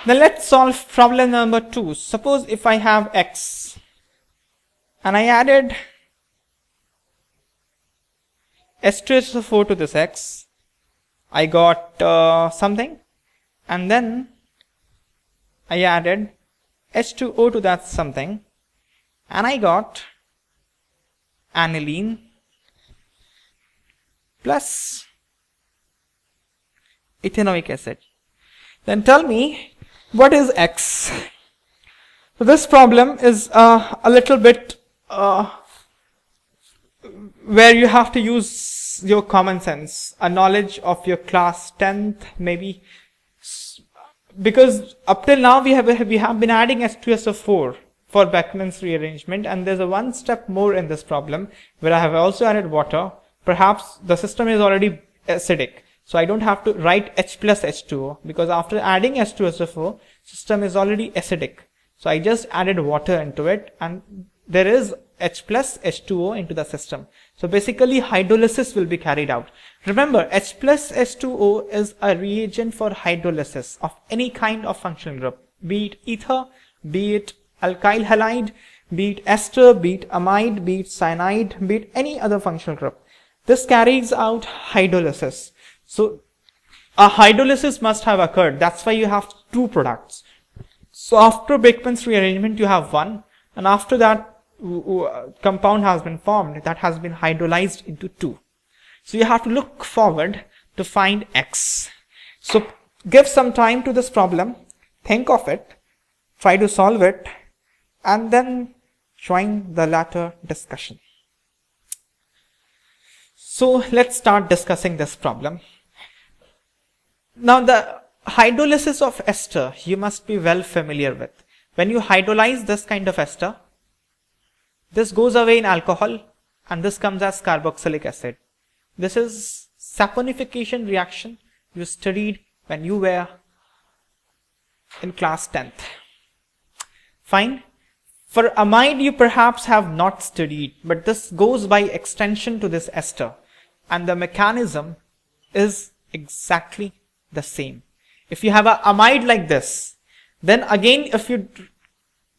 Now let's solve problem number 2. Suppose if I have X and I added H2SO4 to this X, I got something, and then I added H2O to that something, and I got aniline plus ethanoic acid. Then tell me, what is X? So this problem is a little bit where you have to use your common sense, a knowledge of your class 10th maybe, because up till now we have been adding H2SO4 for Beckmann's rearrangement, and there's a one step more in this problem where I have also added water. Perhaps the system is already acidic, so I don't have to write H plus H2O, because after adding H2SO4, system is already acidic. So I just added water into it, and there is H plus H2O into the system. So basically hydrolysis will be carried out. Remember, H plus H2O is a reagent for hydrolysis of any kind of functional group, be it ether, be it alkyl halide, be it ester, be it amide, be it cyanide, be it any other functional group. This carries out hydrolysis. So a hydrolysis must have occurred. That's why you have two products. So after Beckmann's rearrangement, you have one, and after that compound has been formed that has been hydrolyzed into two. So you have to look forward to find X. So give some time to this problem, think of it, try to solve it, and then join the latter discussion. So let's start discussing this problem. Now the hydrolysis of ester you must be well familiar with. When you hydrolyze this kind of ester, this goes away in alcohol and this comes as carboxylic acid. This is saponification reaction you studied when you were in class 10th. Fine. For amide you perhaps have not studied, but this goes by extension to this ester, and the mechanism is exactly the same. If you have an amide like this, then again if you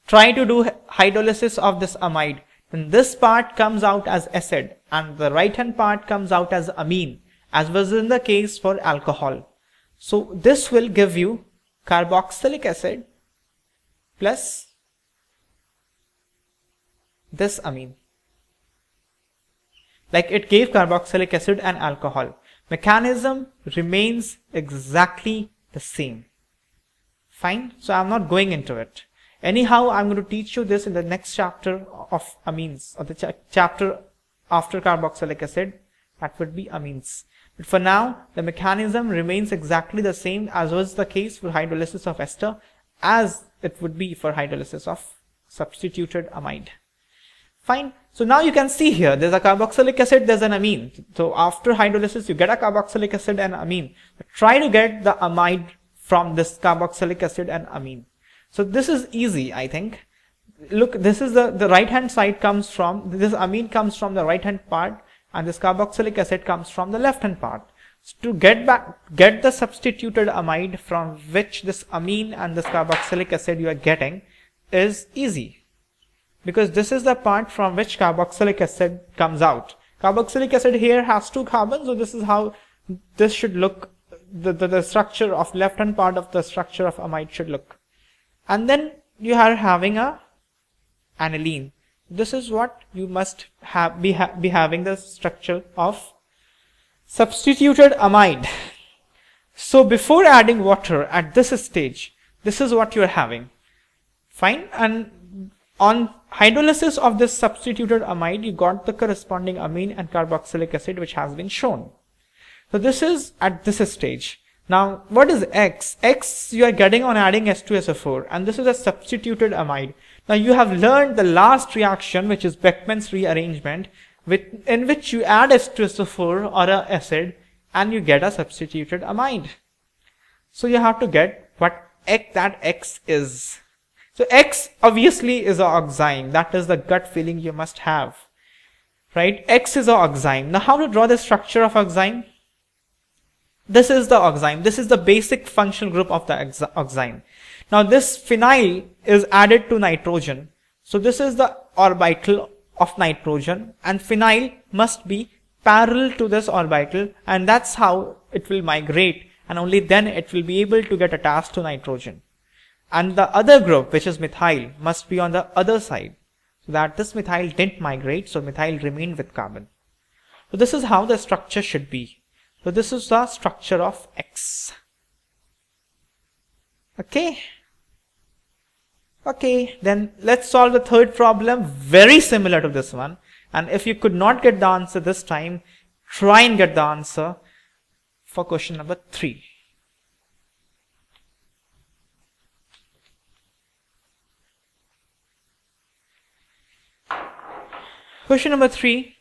try to do hydrolysis of this amide, then this part comes out as acid and the right hand part comes out as amine, as was in the case for alcohol. So this will give you carboxylic acid plus this amine, like it gave carboxylic acid and alcohol. Mechanism remains exactly the same. Fine. So I'm not going into it. Anyhow, I'm going to teach you this in the next chapter of amines, or the chapter after carboxylic acid, that would be amines. But for now, the mechanism remains exactly the same as was the case for hydrolysis of ester, as it would be for hydrolysis of substituted amide. Fine. So now you can see here, there's a carboxylic acid, there's an amine. So after hydrolysis, you get a carboxylic acid and amine. But try to get the amide from this carboxylic acid and amine. So this is easy, I think. Look, this is the right hand side comes from, this amine comes from the right hand part, and this carboxylic acid comes from the left hand part. So to get the substituted amide from which this amine and this carboxylic acid you are getting is easy, because this is the part from which carboxylic acid comes out. Carboxylic acid here has 2 carbons, so this is how this should look. The structure of left hand part of the structure of amide should look. And then you are having a aniline. This is what you must be having, the structure of substituted amide. So before adding water at this stage, this is what you are having. Fine. And on hydrolysis of this substituted amide, you got the corresponding amine and carboxylic acid, which has been shown. So this is at this stage. Now what is X? X you are getting on adding H2SO4, and this is a substituted amide. Now you have learned the last reaction, which is Beckmann's rearrangement, in which you add H2SO4 or an acid and you get a substituted amide. So you have to get what that X is. So X obviously is an oxime. That is the gut feeling you must have, right? X is an oxime. Now how to draw the structure of oxime? This is the oxime. This is the basic functional group of the oxime. Now this phenyl is added to nitrogen. So this is the orbital of nitrogen, and phenyl must be parallel to this orbital, and that's how it will migrate, and only then it will be able to get attached to nitrogen. And the other group, which is methyl, must be on the other side, so that this methyl didn't migrate, so methyl remained with carbon. So this is how the structure should be. So this is the structure of X. Okay. Okay, then let's solve the third problem, very similar to this one. And if you could not get the answer this time, try and get the answer for question number 3. Question number 3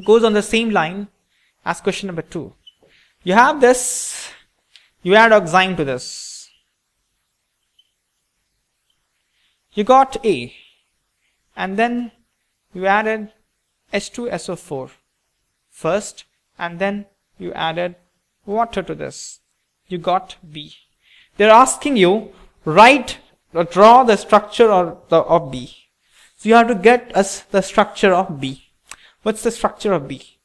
goes on the same line as question number 2. You have this, you add oxime to this. You got A, and then you added H2SO4 first, and then you added water to this. You got B. They're asking you write or draw the structure of B. So you have to get us the structure of B. What's the structure of B?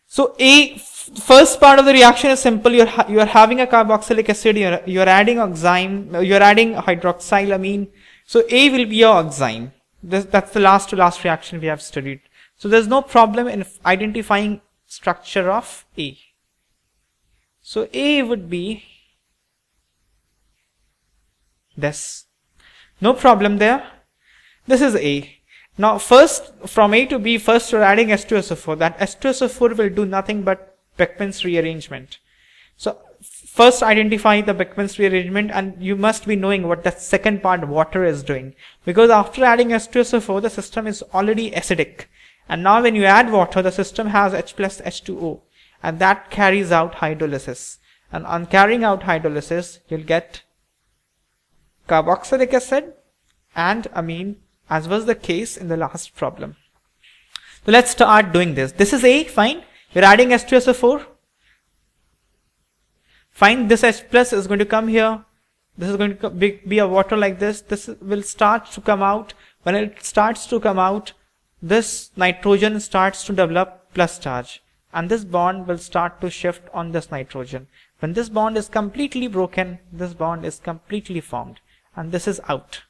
So A, first part of the reaction is simple. You are having a carboxylic acid. You are adding oxime. You are adding hydroxylamine. So A will be your oxime. That's the last to last reaction we have studied. So there's no problem in identifying structure of A. So A would be this. No problem there. This is A. Now first, from A to B, first you're adding H2SO4. That H2SO4 will do nothing but Beckmann's rearrangement. So first identify the Beckmann's rearrangement, and you must be knowing what the second part, water, is doing. Because after adding H2SO4, the system is already acidic. And now when you add water, the system has H plus H2O. And that carries out hydrolysis. And on carrying out hydrolysis, you'll get carboxylic acid and amine, as was the case in the last problem. So let's start doing this. This is A, fine. You're adding H2SO4. Fine, this H plus is going to come here. This is going to be a water like this. This will start to come out. When it starts to come out, this nitrogen starts to develop plus charge. And this bond will start to shift on this nitrogen. When this bond is completely broken, this bond is completely formed. And this is out.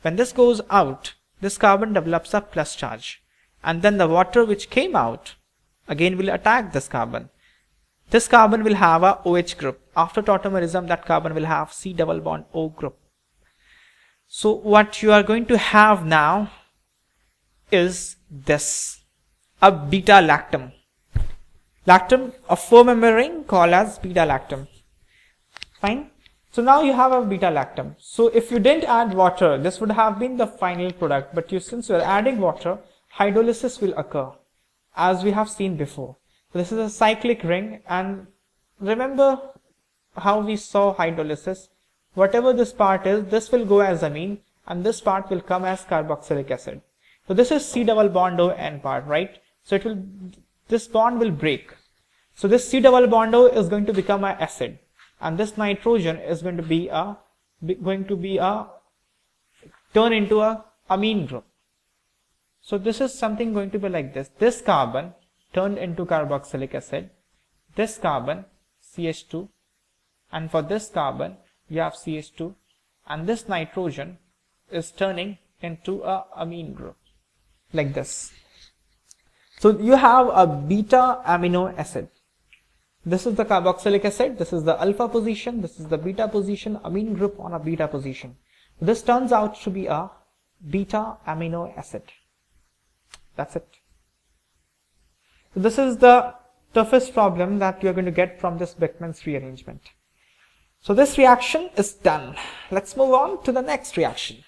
When this goes out, this carbon develops a plus charge. And then the water which came out, again will attack this carbon. This carbon will have a OH group. After tautomerism, that carbon will have C double bond O group. So what you are going to have now is this, a beta lactam. Lactam, a 4-member ring called as beta lactam. Fine. So now you have a beta lactam. So if you didn't add water, this would have been the final product. But since you are adding water, hydrolysis will occur, as we have seen before. So this is a cyclic ring, and remember how we saw hydrolysis. Whatever this part is, this will go as amine, and this part will come as carboxylic acid. So this is C double bond O N part, right? So this bond will break. So this C double bond O is going to become an acid, and this nitrogen is going to be turn into a amine group. So this is something going to be like this. This carbon turned into carboxylic acid, this carbon CH2, and for this carbon you have CH2, and this nitrogen is turning into a amine group like this. So you have a beta amino acid. This is the carboxylic acid, this is the alpha position, this is the beta position, amine group on a beta position. This turns out to be a beta amino acid. That's it. So this is the toughest problem that you're going to get from this Beckmann's rearrangement. So this reaction is done. Let's move on to the next reaction.